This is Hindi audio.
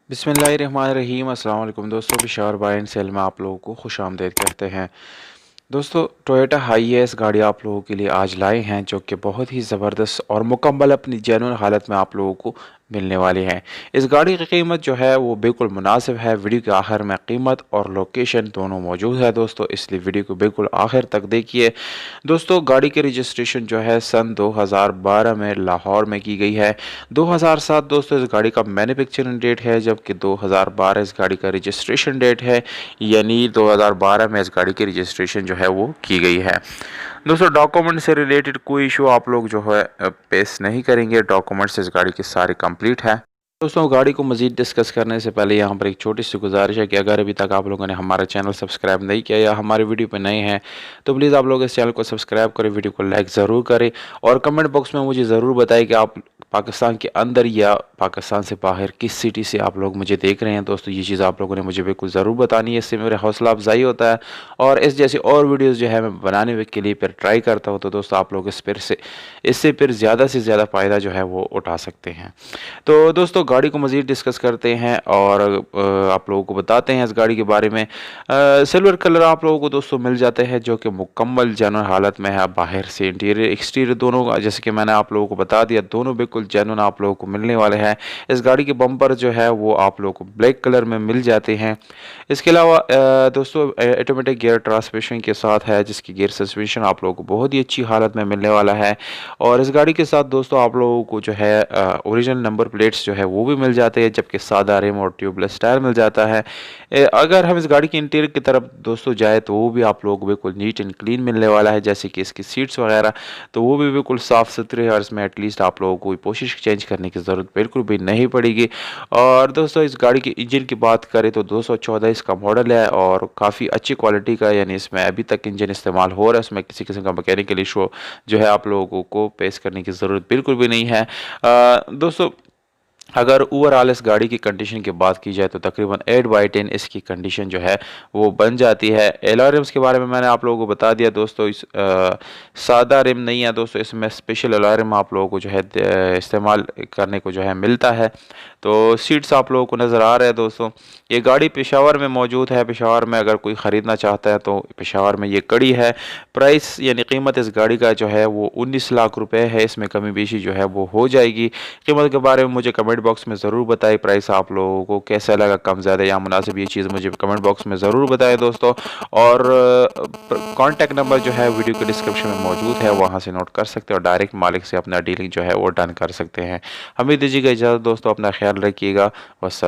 बिस्मिल्लाहिर्रहमानिर्रहीम। अस्सलाम वालेकुम दोस्तों, बिशार बाय एंड सेल में आप लोगों को खुश आमदेद कहते हैं। दोस्तों, टोयोटा हाईएस गाड़ी आप लोगों के लिए आज लाए हैं, जो कि बहुत ही ज़बरदस्त और मुकम्मल अपनी जेन्युइन हालत में आप लोगों को मिलने वाली है। इस गाड़ी की कीमत जो है वो बिल्कुल मुनासिब है। वीडियो के आखिर में कीमत और लोकेशन दोनों मौजूद है दोस्तों, इसलिए वीडियो को बिल्कुल आखिर तक देखिए। दोस्तों, गाड़ी की रजिस्ट्रेशन जो है सन 2012 में लाहौर में की गई है। 2007 दोस्तों इस गाड़ी का मैन्युफैक्चरिंग डेट है, जबकि 2012 इस गाड़ी का रजिस्ट्रेशन डेट है, यानी 2012 में इस गाड़ी की रजिस्ट्रेशन जो है वो की गई है। दोस्तों, डॉक्यूमेंट से रिलेटेड कोई इशू आप लोग जो है पेश नहीं करेंगे। डॉक्यूमेंट्स इस गाड़ी के सारे कंप्लीट है। दोस्तों, गाड़ी को मज़ीद डिस्कस करने से पहले यहाँ पर एक छोटी सी गुजारिश है कि अगर अभी तक आप लोगों ने हमारा चैनल सब्सक्राइब नहीं किया या हमारे वीडियो पर नए हैं तो प्लीज़ आप लोग इस चैनल को सब्सक्राइब करें, वीडियो को लाइक ज़रूर करें और कमेंट बॉक्स में मुझे ज़रूर बताएं कि आप पाकिस्तान के अंदर या पाकिस्तान से बाहर किस सिटी से आप लोग मुझे देख रहे हैं। दोस्तों, ये चीज़ आप लोगों ने मुझे बिल्कुल ज़रूर बतानी है, इससे मेरा हौसला अफजाई होता है और इस जैसी और वीडियोस जो है मैं बनाने के लिए फिर ट्राई करता हूँ। तो दोस्तों, आप लोग इससे फिर ज़्यादा से ज़्यादा फ़ायदा जो है वो उठा सकते हैं। तो दोस्तों, गाड़ी को मज़ीद डिस्कस करते हैं और आप लोगों को बताते हैं इस गाड़ी के बारे में। सिल्वर कलर आप लोगों को दोस्तों मिल जाते हैं, जो कि मुकम्मल जेन्युइन हालत में है। बाहर से इंटीरियर एक्सटीरियर दोनों का, जैसे कि मैंने आप लोगों को बता दिया, दोनों बिल्कुल जेन्युइन आप लोगों को मिलने वाले हैं। इस गाड़ी के बम्पर जो है वो आप लोगों को ब्लैक कलर में मिल जाते हैं। इसके अलावा दोस्तों ऑटोमेटिक गियर ट्रांसमिशन के साथ है, जिसकी गियर सस्पेंशन आप लोगों को बहुत ही अच्छी हालत में मिलने वाला है। और इस गाड़ी के साथ दोस्तों आप लोगों को जो है ओरिजिनल नंबर प्लेट्स जो है वो भी मिल जाते हैं, जबकि सादा रिम और ट्यूबलेस टायर मिल जाता है। अगर हम इस गाड़ी के इंटीरियर की तरफ दोस्तों जाए तो वो भी आप लोगों को बिल्कुल नीट एंड क्लीन मिलने वाला है, जैसे कि इसकी सीट्स वगैरह तो वो भी बिल्कुल साफ़ सुथरे है और इसमें एटलीस्ट आप लोगों को कोई पोशिश चेंज करने की ज़रूरत बिल्कुल भी नहीं पड़ेगी। और दोस्तों, इस गाड़ी के इंजन की बात करें तो 214 इसका मॉडल है और काफ़ी अच्छी क्वालिटी का, यानी इसमें अभी तक इंजन इस्तेमाल हो रहा है, उसमें किसी किस्म का मैकेनिकल इशू जो है आप लोगों को पेश करने की ज़रूरत बिल्कुल भी नहीं है। दोस्तों, अगर ओवरऑल इस गाड़ी की कंडीशन की बात की जाए तो तकरीबन 8/10 इसकी कंडीशन जो है वो बन जाती है। एलॉय रिम्स के बारे में मैंने आप लोगों को बता दिया दोस्तों, सादा रिम नहीं है दोस्तों, इसमें स्पेशल एलॉय रिम आप लोगों को जो है इस्तेमाल करने को जो है मिलता है। तो सीट्स आप लोगों को नज़र आ रहे हैं दोस्तों। ये गाड़ी पेशावर में मौजूद है। पेशावर में अगर कोई ख़रीदना चाहता है तो पेशावर में ये कड़ी है। प्राइस यानी कीमत इस गाड़ी का जो है वो 19 लाख रुपए है। इसमें कमी बेशी जो है वो हो जाएगी। कीमत के बारे में मुझे कमेंट बॉक्स में ज़रूर बताएं, प्राइस आप लोगों को कैसा लगा, कम ज़्यादा या मुनासिब, ये चीज़ मुझे कमेंट बॉक्स में ज़रूर बताएं दोस्तों। और कॉन्टैक्ट नंबर जो है वीडियो के डिस्क्रिप्शन में मौजूद है, वहाँ से नोट कर सकते हैं और डायरेक्ट मालिक से अपना डीलिंग जो है वो डन कर सकते हैं। हमें दीजिएगा इजाज़त दोस्तों, अपना ख्याल रखिएगा। वस्सलाम।